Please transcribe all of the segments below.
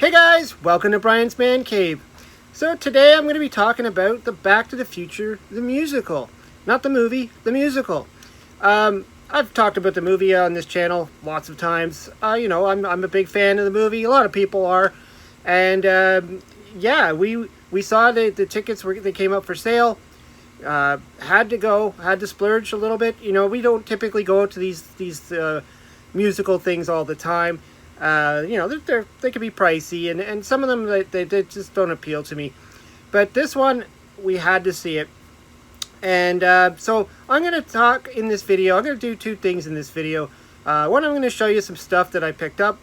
Hey guys, welcome to Brian's Man Cave. So today I'm going to be talking about the Back to the Future, the musical. Not the movie, the musical. I've talked about the movie on this channel lots of times. I'm a big fan of the movie. A lot of people are. And yeah, we saw the tickets, they came up for sale. Had to splurge a little bit. You know, we don't typically go to these musical things all the time. They can be pricey, and some of them they just don't appeal to me. But this one, we had to see it. And so I'm going to talk in this video. I'm going to do two things in this video. One, I'm going to show you some stuff that I picked up.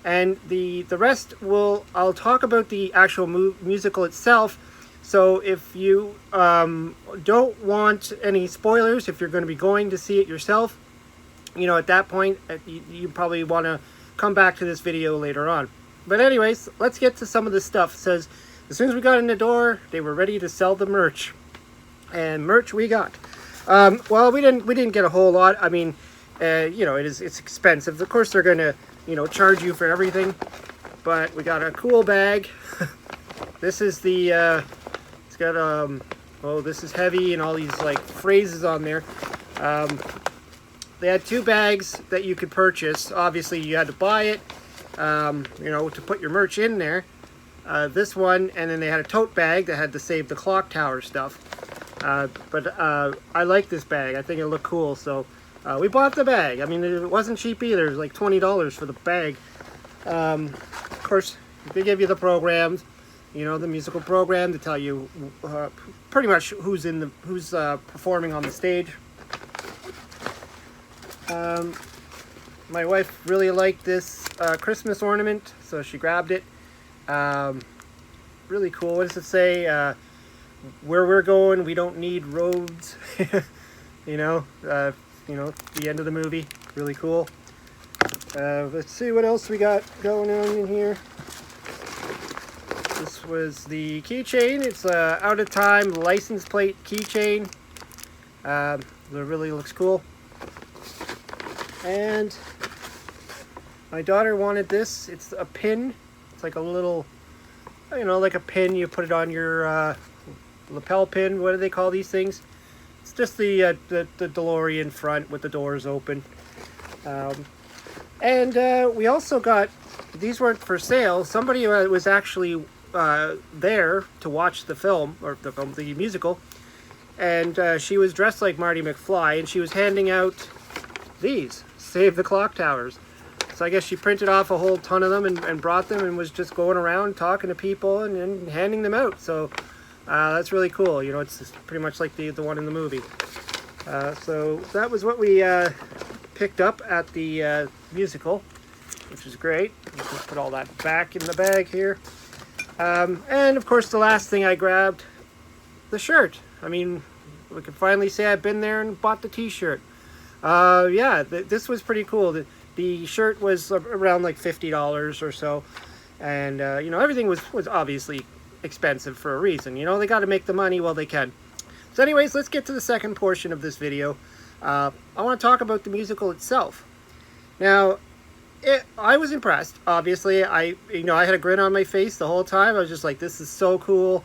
And the rest I'll talk about the actual musical itself. So if you don't want any spoilers, if you're going to be going to see it yourself, you know, at that point, you probably want to come back to this video later on. But anyways, let's get to some of the stuff. It says, as soon as we got in the door, they were ready to sell the merch. And merch we got. Well, we didn't get a whole lot. I mean, it's expensive. Of course, they're going to, charge you for everything. But we got a cool bag. This is the, it's got, this is heavy and all these, like, phrases on there. They had two bags that you could purchase. Obviously, you had to buy it, to put your merch in there. This one, and then they had a tote bag that had the Save the Clock Tower stuff. But I like this bag. I think it looked cool, so we bought the bag. I mean, it wasn't cheap either. It was like $20 for the bag. Of course, they give you the programs, the musical program to tell you pretty much who's performing on the stage. My wife really liked this Christmas ornament, so she grabbed it. Really cool. What does it say? Where we're going, we don't need roads. The end of the movie. Really cool. Let's see what else we got going on in here. This was the keychain. It's a out of time license plate keychain. It really looks cool. And my daughter wanted this. It's a pin. It's like a little, like a pin. You put it on your lapel pin. What do they call these things? It's just the DeLorean front with the doors open. And we also got, these weren't for sale. Somebody was actually there to watch the film, or the musical. And she was dressed like Marty McFly, and she was handing out these Save the Clock Towers. So I guess she printed off a whole ton of them and brought them and was just going around talking to people and handing them out. So that's really cool. It's pretty much like the one in the movie. So that was what we picked up at the musical, which is great. Let's just put all that back in the bag here. And of course, the last thing I grabbed, the shirt. I mean, we can finally say I've been there and bought the t-shirt. This was pretty cool. The shirt was around like $50 or so. And, everything was obviously expensive for a reason. They got to make the money while they can. So anyways, let's get to the second portion of this video. I want to talk about the musical itself. Now, I was impressed. Obviously, I had a grin on my face the whole time. I was just like, this is so cool.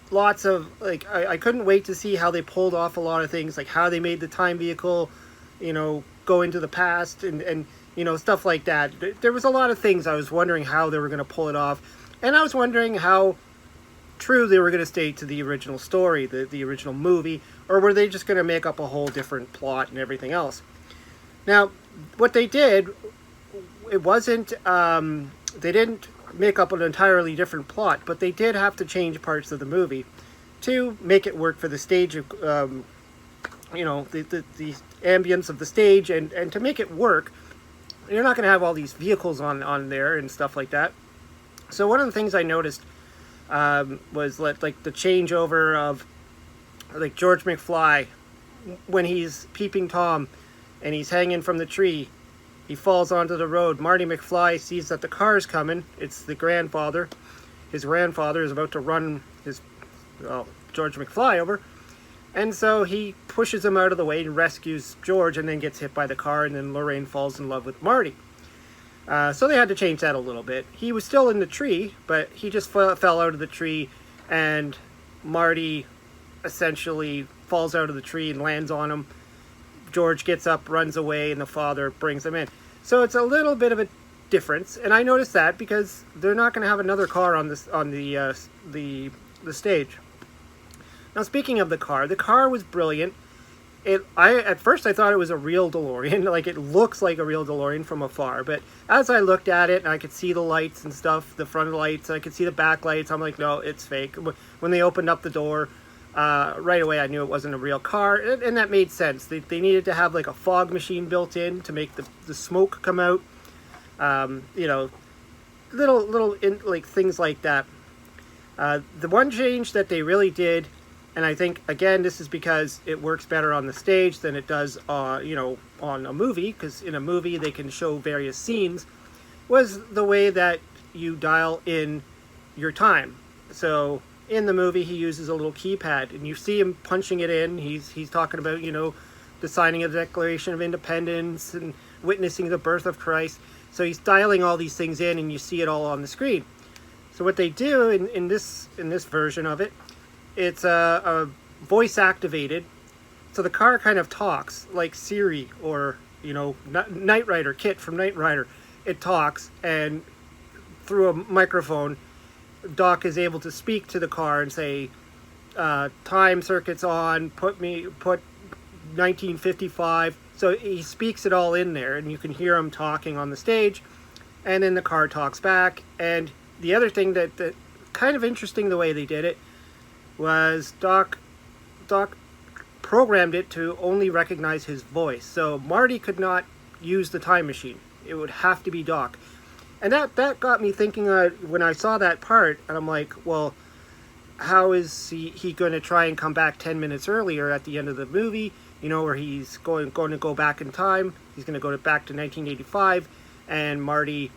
Lots of, I couldn't wait to see how they pulled off a lot of things, like how they made the time vehicle, go into the past and stuff like that. There was a lot of things I was wondering how they were going to pull it off. And I was wondering how true they were going to stay to the original story, the original movie, or were they just going to make up a whole different plot and everything else. Now, what they did, it wasn't, they didn't make up an entirely different plot, but they did have to change parts of the movie to make it work for the stage of, the ambience of the stage, and to make it work, you're not going to have all these vehicles on there and stuff like that. So one of the things I noticed was like the changeover of like George McFly when he's peeping Tom and he's hanging from the tree. He falls onto the road. Marty McFly sees that the car's coming. It's the grandfather. His grandfather is about to run George McFly over. And so he pushes him out of the way and rescues George, and then gets hit by the car, and then Lorraine falls in love with Marty. So they had to change that a little bit. He was still in the tree, but he just fell out of the tree, and Marty essentially falls out of the tree and lands on him. George gets up, runs away, and the father brings him in. So it's a little bit of a difference, and I noticed that because they're not going to have another car on the stage. Now, speaking of the car was brilliant. At first I thought it was a real DeLorean, like it looks like a real DeLorean from afar, but as I looked at it and I could see the lights and stuff, the front lights, I could see the back lights, I'm like, no, it's fake. When they opened up the door, right away I knew it wasn't a real car, and that made sense. They needed to have like a fog machine built in to make the smoke come out, little like things like that. The one change that they really did, and I think, again, this is because it works better on the stage than it does, on a movie, because in a movie they can show various scenes, was the way that you dial in your time. So in the movie he uses a little keypad, and you see him punching it in. He's talking about, the signing of the Declaration of Independence and witnessing the birth of Christ. So he's dialing all these things in, and you see it all on the screen. So what they do in this version of it, it's a voice activated, so the car kind of talks like Siri or Knight Rider, Kit from Knight Rider. It talks, and through a microphone, Doc is able to speak to the car and say, "Time circuits on. Put 1955." So he speaks it all in there, and you can hear him talking on the stage, and then the car talks back. And the other thing that kind of interesting the way they did it was Doc programmed it to only recognize his voice. So Marty could not use the time machine. It would have to be Doc. And that got me thinking when I saw that part, and I'm like, well, how is he going to try and come back 10 minutes earlier at the end of the movie, where he's going to go back in time. He's going to go back to 1985, and Marty,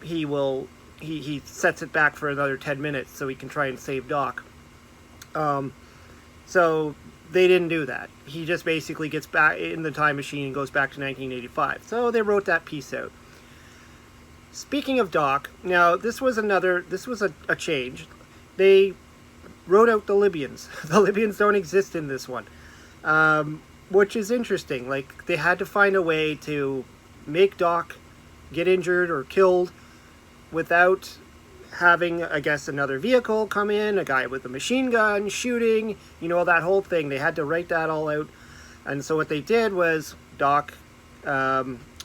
he sets it back for another 10 minutes so he can try and save Doc. So they didn't do that. He just basically gets back in the time machine and goes back to 1985. So they wrote that piece out. Speaking of Doc, now this was a change. They wrote out the Libyans. The Libyans don't exist in this one, which is interesting. Like, they had to find a way to make Doc get injured or killed without having, I guess, another vehicle come in, a guy with a machine gun shooting, that whole thing. They had to write that all out. And so what they did was Doc,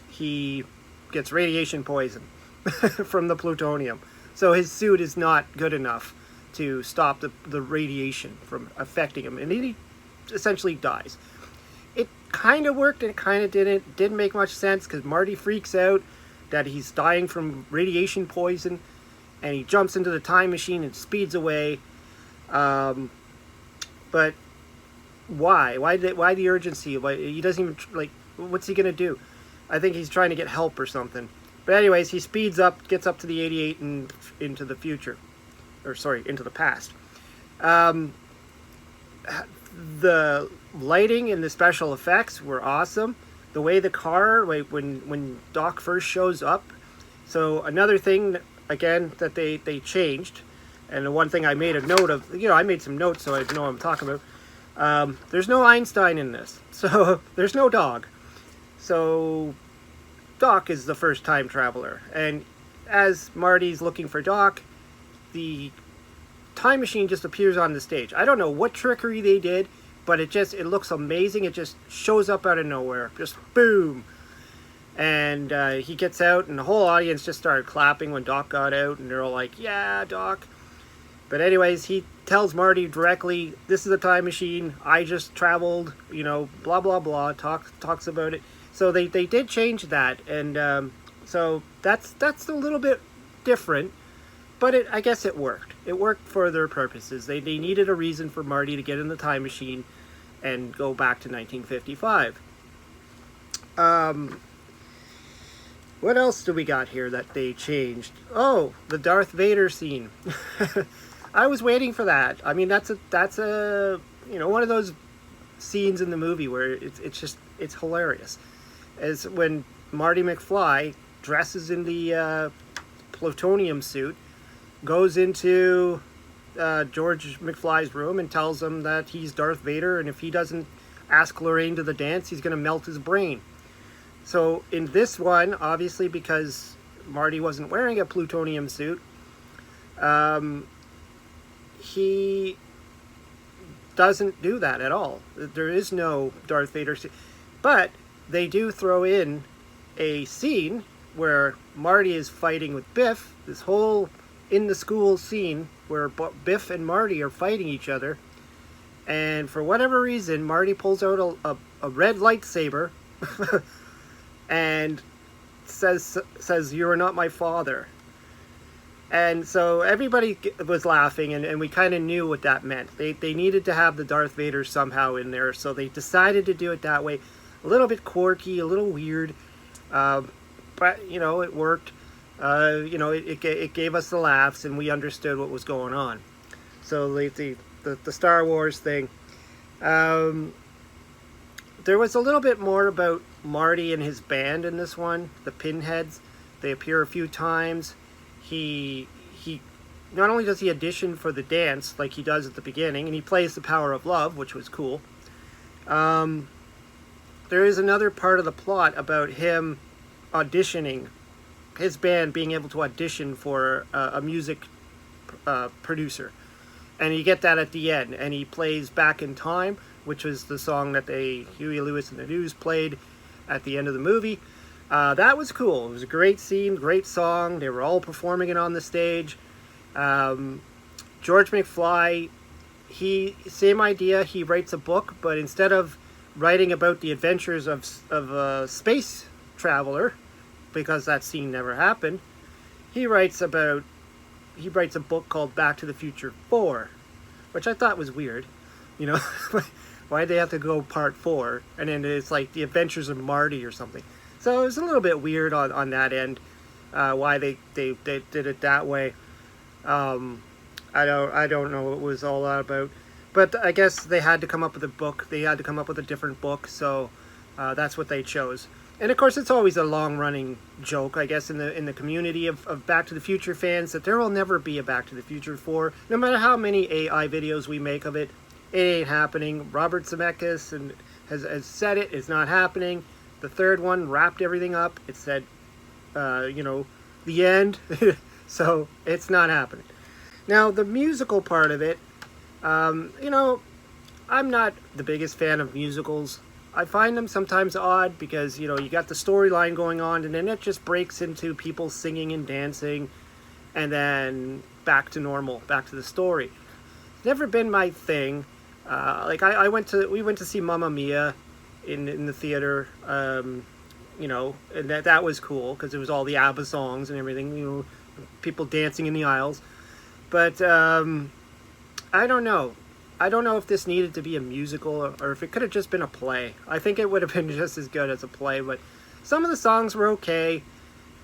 he gets radiation poison from the plutonium. So his suit is not good enough to stop the radiation from affecting him, and he essentially dies. It kind of worked and it kind of didn't. Didn't make much sense because Marty freaks out that he's dying from radiation poison, and he jumps into the time machine and speeds away. But why? Why the urgency? Why he doesn't even what's he gonna do? I think he's trying to get help or something. But anyways, he speeds up, gets up to the 88 and into the future, into the past. The lighting and the special effects were awesome. The way the car, when Doc first shows up. So another thing, again, that they changed, and the one thing I made a note of, I made some notes so I know what I'm talking about. There's no Einstein in this, so there's no dog. So Doc is the first time traveler, and as Marty's looking for Doc, the time machine just appears on the stage. I don't know what trickery they did, but it looks amazing. It just shows up out of nowhere, just boom. And he gets out, and the whole audience just started clapping when Doc got out, and they're all like, yeah, Doc. But anyways, he tells Marty directly, this is a time machine, I just traveled, blah, blah, blah, talks about it. So they did change that, and so that's a little bit different, but I guess it worked. It worked for their purposes. They needed a reason for Marty to get in the time machine and go back to 1955. What else do we got here that they changed? Oh, the Darth Vader scene. I was waiting for that. I mean, that's a one of those scenes in the movie where it's hilarious. Is when Marty McFly dresses in the plutonium suit, goes into George McFly's room and tells him that he's Darth Vader, and if he doesn't ask Lorraine to the dance, he's going to melt his brain. So in this one, obviously because Marty wasn't wearing a plutonium suit, he doesn't do that at all. There is no Darth Vader suit. But they do throw in a scene where Marty is fighting with Biff, this whole in the school scene where Biff and Marty are fighting each other. And for whatever reason, Marty pulls out a red lightsaber and says, "You are not my father." And so everybody was laughing, and we kind of knew what that meant. They needed to have the Darth Vader somehow in there, so they decided to do it that way. A little bit quirky, a little weird, but, you know, it worked. You know, it gave us the laughs, and we understood what was going on. So the Star Wars thing. There was a little bit more about Marty and his band in this one, the Pinheads. They appear a few times. He not only does he audition for the dance like he does at the beginning, and he plays The Power of Love, which was cool. There is another part of the plot about him auditioning, his band being able to audition for a music producer. And you get that at the end, and he plays Back in Time, which was the song that Huey Lewis and the News played at the end of the movie. That was cool. It was a great scene, great song. They were all performing it on the stage. George McFly, same idea. He writes a book, but instead of writing about the adventures of a space traveler, because that scene never happened, he writes a book called Back to the Future 4, which I thought was weird. You know, why'd they have to go part 4? And then it's like The Adventures of Marty or something. So it was a little bit weird on that end, why they did it that way. I don't know what it was all that about, but I guess they had to come up with a book. They had to come up with a different book, so that's what they chose. And of course, it's always a long-running joke, I guess, in the community of Back to the Future fans, that there will never be a Back to the Future 4. No matter how many AI videos we make of it, it ain't happening. Robert Zemeckis has said it. It's not happening. The third one wrapped everything up. It said, you know, the end. So it's not happening. Now, the musical part of it, you know, I'm not the biggest fan of musicals. I find them sometimes odd because, you know, you got the storyline going on, and then it just breaks into people singing and dancing, and then back to normal, back to the story. It's never been my thing. Like we went to see Mamma Mia in the theater, you know, and that was cool because it was all the ABBA songs and everything, you know, people dancing in the aisles. But I don't know. I don't know if this needed to be a musical or if it could have just been a play. I think it would have been just as good as a play, but some of the songs were okay.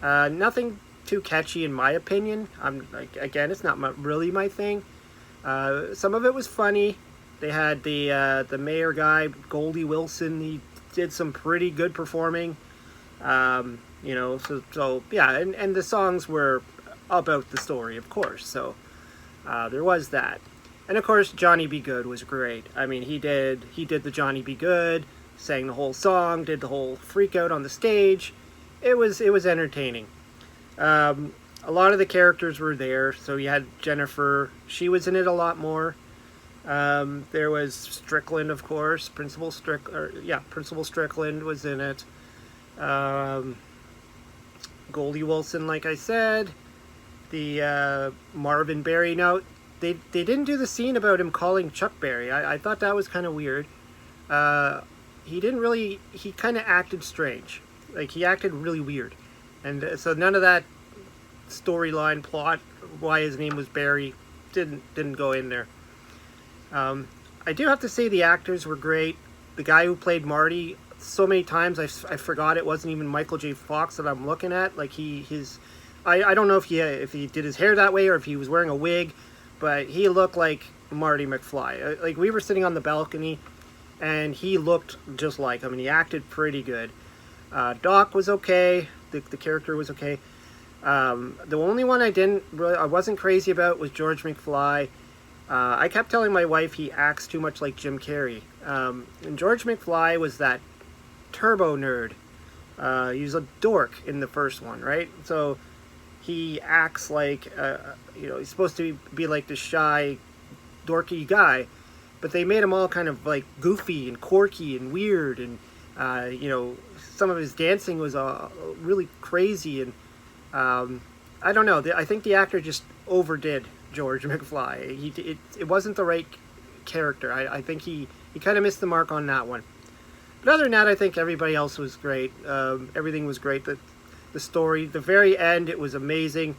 Nothing too catchy in my opinion. Again, it's not really my thing. Some of it was funny. They had the mayor guy, Goldie Wilson. He did some pretty good performing. You know, so yeah, and the songs were about the story, of course. So there was that. And of course, Johnny B. Goode was great. I mean, he did the Johnny B. Goode, sang the whole song, did the whole freak out on the stage. It was entertaining. A lot of the characters were there. So you had Jennifer. She was in it a lot more. There was Strickland, of course. Principal Strickland was in it. Goldie Wilson, like I said. The Marvin Berry. Now, they didn't do the scene about him calling Chuck Berry. I thought that was kind of weird. He kind of acted strange. Like, he acted really weird. And so none of that storyline plot, why his name was Berry, didn't go in there. I do have to say the actors were great. The guy who played Marty, so many times I forgot it wasn't even Michael J. Fox that I'm looking at. Like I don't know if he did his hair that way or if he was wearing a wig, but he looked like Marty McFly. Like, we were sitting on the balcony, and he looked just like him, and he acted pretty good. Doc was okay. the character was okay. The only one I wasn't crazy about was George McFly. I kept telling my wife he acts too much like Jim Carrey. And George McFly was that turbo nerd. He was a dork in the first one, right? So he acts like, he's supposed to be like the shy, dorky guy, but they made him all kind of like goofy and quirky and weird, and some of his dancing was really crazy, and I don't know. I think the actor just overdid George McFly. It wasn't the right character. I think he kind of missed the mark on that one. But other than that, I think everybody else was great. Everything was great. The story, the very end, it was amazing.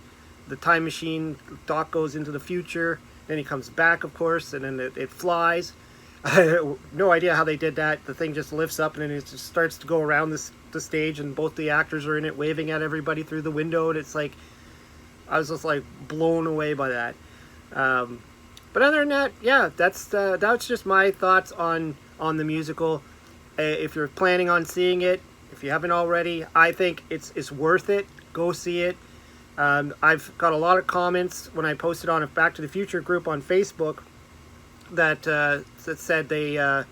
The time machine, Doc goes into the future, then he comes back, of course, and then it flies. No idea how they did that. The thing just lifts up and then it just starts to go around the stage, and both the actors are in it waving at everybody through the window, and it's like, I was just like blown away by that. But other than that, yeah, that's just my thoughts on the musical. If you're planning on seeing it, if you haven't already, I think it's worth it. Go see it. I've got a lot of comments when I posted on a Back to the Future group on Facebook that said a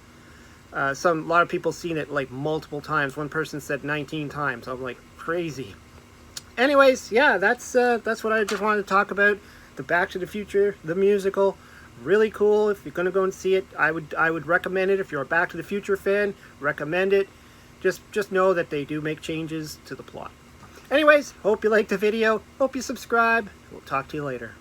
lot of people seen it like multiple times. One person said 19 times. I'm like, crazy. Anyways, yeah, that's what I just wanted to talk about. The Back to the Future, the musical. Really cool. If you're gonna go and see it, I would recommend it. If you're a Back to the Future fan, recommend it. Just know that they do make changes to the plot. Anyways, hope you liked the video. Hope you subscribe. We'll talk to you later.